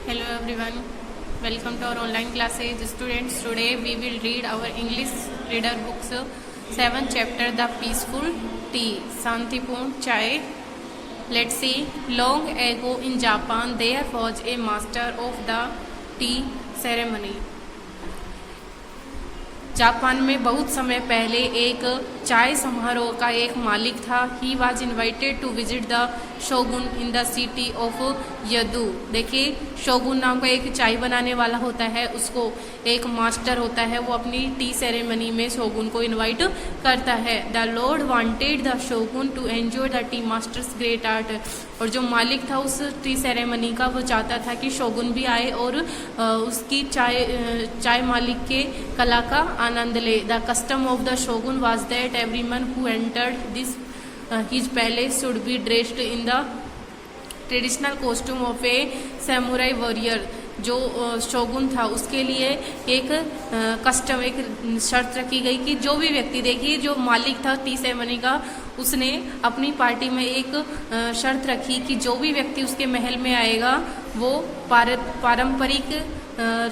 Hello everyone, welcome to our online classes. Students, today we will read our English reader books 7th chapter The Peaceful Tea, Santipurn Chai. Let's see. Long ago in Japan there was a master of the tea ceremony. Japan में बहुत समय पहले एक चाय समारोह का एक मालिक था. He was invited to visit the shogun in the city of Yedo. देखिए, शोगुन नाम का एक चाय बनाने वाला होता है, उसको एक मास्टर होता है, वो अपनी टी सेरेमनी में शोगुन को इनवाइट करता है. The lord wanted the shogun to enjoy the tea master's great art. और जो मालिक था उस टी सेरेमनी का, वो चाहता था कि शोगुन भी आए और उसकी चाय मालिक के कला का आनंद ले. The custom of the shogun was that everyone who entered this his palace should be dressed in the traditional costume of a samurai warrior. जो शोगुन था उसके लिए एक कस्टम, एक शर्त रखी गई कि जो भी व्यक्ति, देखिए जो मालिक था टी सेरेमनी का, उसने अपनी पार्टी में एक शर्त रखी कि जो भी व्यक्ति उसके महल में आएगा वो पारंपरिक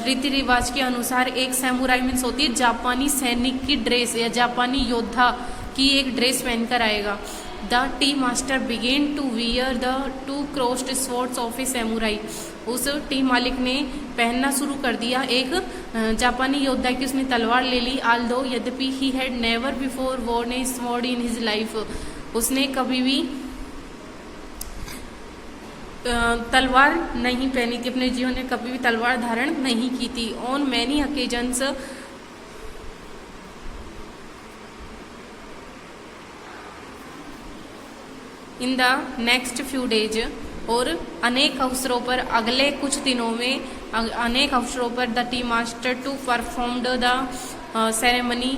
रीति रिवाज के अनुसार एक सैमुराई मीन्स होती है जापानी सैनिक की ड्रेस या जापानी योद्धा की एक ड्रेस पहनकर आएगा. The tea master began to wear the two crossed swords of a samurai. उस टी मालिक ने पहनना शुरू कर दिया एक जापानी योद्धा की उसने तलवार ले ली. आल्दो यद्यपि he had never before worn a sword in his life. उसने कभी भी तलवार नहीं पहनी थी, अपने जीवन में कभी भी तलवार धारण नहीं की थी. On many occasions in the next few days. और अनेक अवसरों पर, अगले कुछ दिनों में अनेक अवसरों पर the tea master to performed the ceremony.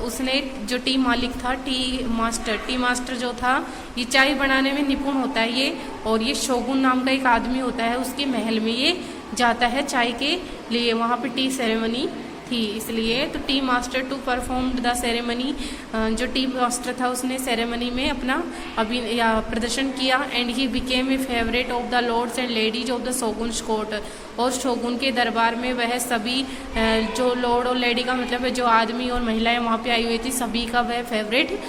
उसने, जो टी मालिक था, टी मास्टर जो था, ये चाय बनाने में निपुण होता है ये, और ये शोगुन नाम का एक आदमी होता है, उसके महल में ये जाता है चाय के लिए. वहाँ पे टी सेरेमनी थी इसलिए. तो tea master to perform the ceremony, जो टी मास्टर था उसने सेरेमनी में अपना प्रदर्शन किया. And he became a favourite of the lords and ladies of the shoguns court. और शोगुन के दरबार में वह सभी, जो लॉर्ड और लेडी का मतलब है जो आदमी और महिलाएं वहाँ पे आई हुई थी, सभी का वह फेवरेट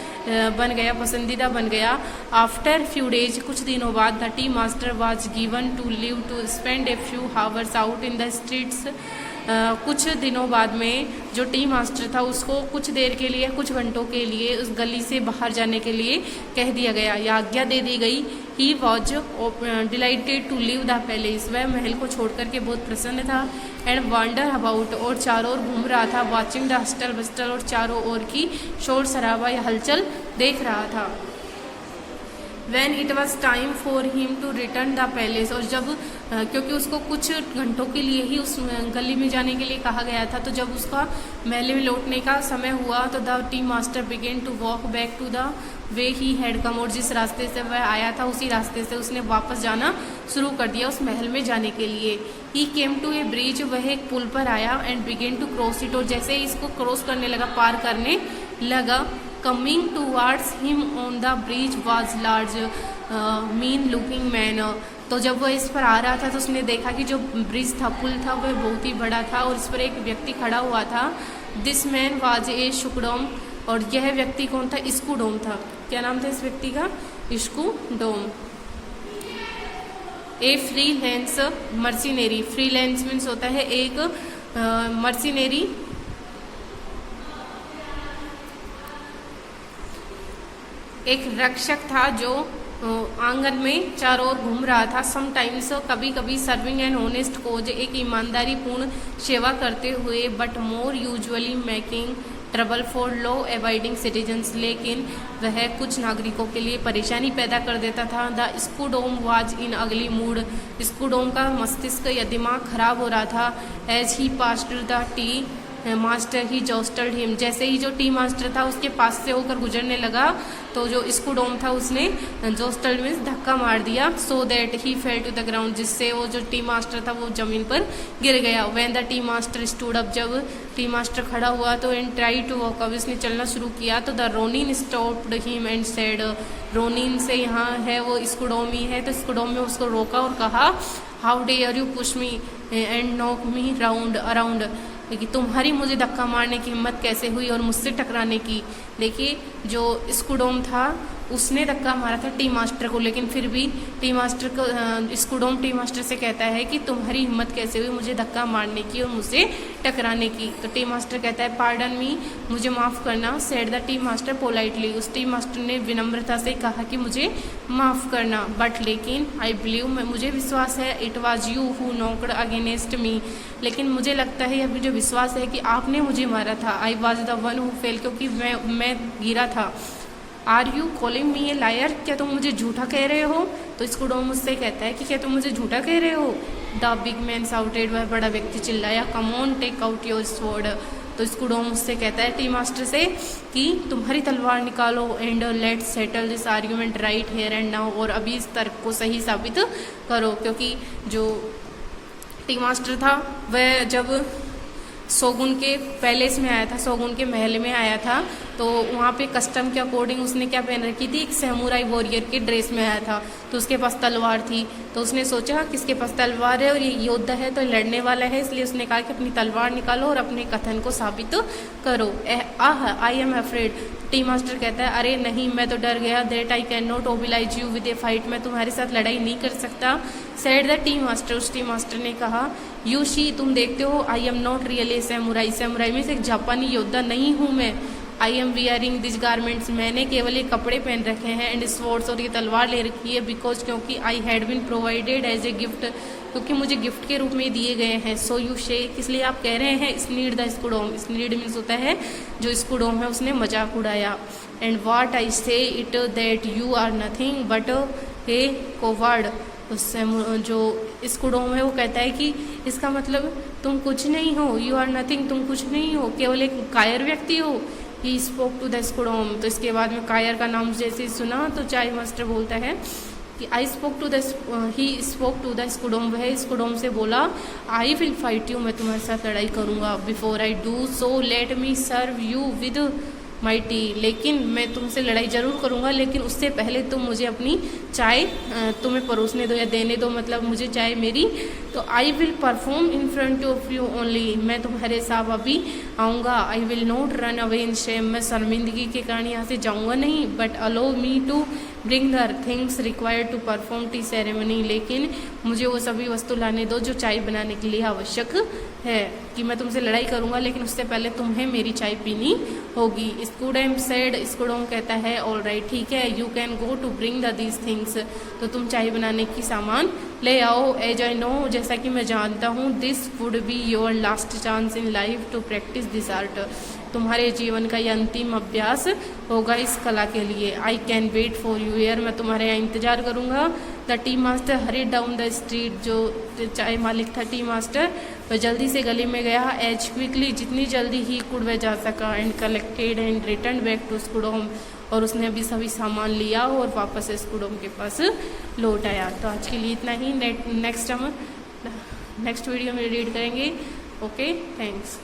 बन गया, पसंदीदा बन गया. आफ्टर फ्यू डेज, कुछ दिनों बाद, the tea master was given to leave to spend a few hours out in the streets. कुछ दिनों बाद में जो टी मास्टर था उसको कुछ देर के लिए, कुछ घंटों के लिए उस गली से बाहर जाने के लिए कह दिया गया या आज्ञा दे दी गई. He was delighted to leave the palace. वह महल को छोड़ करके बहुत प्रसन्न था. एंड वांडर अबाउट, और चारों ओर घूम रहा था. वॉचिंग द हस्टल बस्टल, और चारों ओर की शोर शराबा या हलचल देख रहा था. When it was time for him to return the palace. और जब, क्योंकि उसको कुछ घंटों के लिए ही उस गली में जाने के लिए कहा गया था, तो जब उसका महल में लौटने का समय हुआ तो the tea master began to walk back to the way he had come. और जिस रास्ते से वह आया था उसी रास्ते से उसने वापस जाना शुरू कर दिया उस महल में जाने के लिए. He came to a bridge. वह एक पुल पर आया. And began to cross it. और जैसे ही इसको क्रॉस करने लगा, पार करने लगा, coming towards him on the bridge was large mean looking man. तो जब वह इस पर आ रहा था तो उसने देखा कि जो ब्रिज था, पुल था, वह बहुत ही बड़ा था और इस पर एक व्यक्ति खड़ा हुआ था. दिस मैन वाज ए शुकडोम. और यह व्यक्ति कौन था? इस्कुडोम था. क्या नाम था इस व्यक्ति का? इस्कुडोम. ए फ्रीलांस मर्सिनेरी. फ्रीलांस मीन्स होता है एक मर्सिनेरी, एक रक्षक था जो आंगन में चारों ओर घूम रहा था. समटाइम्स, कभी कभी, सर्विंग एन ऑनेस्ट कोज. एक ईमानदारी पूर्ण सेवा करते हुए. But more usually making trouble for law avoiding citizens. लेकिन वह कुछ नागरिकों के लिए परेशानी पैदा कर देता था. द स्कूडोम वाज इन अगली मूड. स्कूडोम का मस्तिष्क या दिमाग खराब हो रहा था. As he passed the tea master he jostled him. जैसे ही जो टी मास्टर था उसके पास से होकर गुजरने लगा तो जो स्कूडोम था उसने जोस्टल्ड मीन्स धक्का मार दिया. So that he fell to the ground. जिससे वो जो टी मास्टर था वो जमीन पर गिर गया. When the tea master stood up. जब टी मास्टर खड़ा हुआ तो and try to walk up. इसने चलना शुरू किया तो the ronin stopped him and said. Ronin से यहाँ है वो स्कूडोमी है, तो स्कूडोम में उसको रोका और कहा how dare you push me and knock me round around, कि तुम्हारी मुझे धक्का मारने की हिम्मत कैसे हुई और मुझसे टकराने की। देखिए जो स्कूडोम था उसने धक्का मारा था टी मास्टर को, लेकिन फिर भी टी मास्टर को स्कूडोम टी मास्टर से कहता है कि तुम्हारी हिम्मत कैसे हुई मुझे धक्का मारने की और मुझसे टकराने की। तो टी मास्टर कहता है पार्डन मी, मुझे माफ़ करना, said the tea master politely. उस टी मास्टर ने विनम्रता से कहा कि मुझे माफ़ करना, बट लेकिन आई बिलीव, मुझे विश्वास है, it was you who knocked against me, लेकिन मुझे लगता है या मुझे विश्वास है कि आपने मुझे मारा था। I was the one who fell, क्योंकि मैं गिरा था। Are you calling me a liar, क्या तुम मुझे झूठा कह रहे हो? तो स्कूडोम मुझसे कहता है कि क्या तुम मुझे झूठा कह रहे हो? द बिग मैन साउटेड, वह बड़ा व्यक्ति चिल्लाया, come on take out your sword. तो स्कूडोम मुझसे कहता है टी मास्टर से कि तुम्हारी तलवार निकालो and let's settle this argument right here and now, और अभी इस तर्क को सही साबित करो। क्योंकि जो टी मास्टर था वह जब शोगुन के पैलेस में आया था, शोगुन के महल में आया था, तो वहाँ पे कस्टम के अकॉर्डिंग उसने क्या पहन रखी थी, एक सैमुराई वॉरियर के ड्रेस में आया था। तो उसके पास तलवार थी, तो उसने सोचा किसके पास तलवार है और ये योद्धा है तो लड़ने वाला है, इसलिए उसने कहा कि अपनी तलवार निकालो और अपने कथन को साबित करो। I am afraid, tea master कहता है अरे नहीं, मैं तो डर गया। That I can not oblige you with a fight, मैं तुम्हारे साथ लड़ाई नहीं कर सकता। सेड द टी मास्टर, उस टी मास्टर ने कहा यू शी, तुम देखते हो, I am not really samurai, samurai में से एक जापानी योद्धा नहीं हूँ मैं। I am wearing this garments, मैंने केवल ये कपड़े पहन रखे हैं, एंड स्वॉर्ड्स, और ये तलवार ले रखी है, बिकॉज क्योंकि I had been provided as a gift, क्योंकि मुझे गिफ्ट के रूप में दिए गए हैं। सो यू शेक, इसलिए आप कह रहे हैं स्नीड द स्कूडोम, स्नीड मीन्स होता है जो स्कूडोम है उसने मजाक उड़ाया। And what I say it that you are nothing but a coward, उससे जो स्कूडोम है वो कहता है कि इसका मतलब तुम कुछ नहीं हो, यू आर नथिंग, तुम कुछ नहीं हो, केवल एक कायर व्यक्ति हो। ही स्पोक टू द स्कूडोम, तो इसके बाद में कायर का नाम जैसे सुना तो चाय मास्टर बोलता है कि I spoke to the, he spoke to the स्कूडोम, वह स्कूडोम से बोला आई विल फाइट यू, मैं तुम्हारे साथ लड़ाई करूँगा। Before I do so let me serve you with my tea, लेकिन मैं तुमसे लड़ाई जरूर करूँगा, लेकिन उससे पहले तुम मुझे अपनी चाय तुम्हें परोसने दो या देने दो, मतलब मुझे चाय मेरी। तो I will perform in front of you only, मैं तुम्हारे साथ अभी आऊँगा। I will not run away in shame, मैं शर्मिंदगी के कारण यहाँ से जाऊँगा नहीं। But allow me to bring the things required to perform tea ceremony, लेकिन मुझे वो सभी वस्तु लाने दो जो चाय बनाने के लिए आवश्यक है। कि मैं तुमसे लड़ाई करूँगा लेकिन उससे पहले तुम्हें मेरी चाय पीनी होगी। स्कूडोम सेड, स्कूडोम कहता है ऑल राइट, ठीक है, you can go to bring the these things, तो तुम चाय बनाने की सामान ले आओ। एज आई नो, जैसा कि मैं जानता हूँ, this would be your last chance in life to practise this art, तुम्हारे जीवन का यह अंतिम अभ्यास होगा इस कला के लिए। I can wait for you here, मैं तुम्हारे यहाँ इंतजार करूँगा। The tea master hurry down the street, जो चाय मालिक था टी मास्टर, वह जल्दी से गली में गया। एज क्विकली, जितनी जल्दी ही कुड वह जा सका। And collected and return back to स्कूडोम, और उसने अभी सभी सामान लिया और वापस स्कूडोम के पास लौट आया। तो आज के लिए इतना ही, नेक्स्ट वीडियो में रीड करेंगे। Okay, thanks.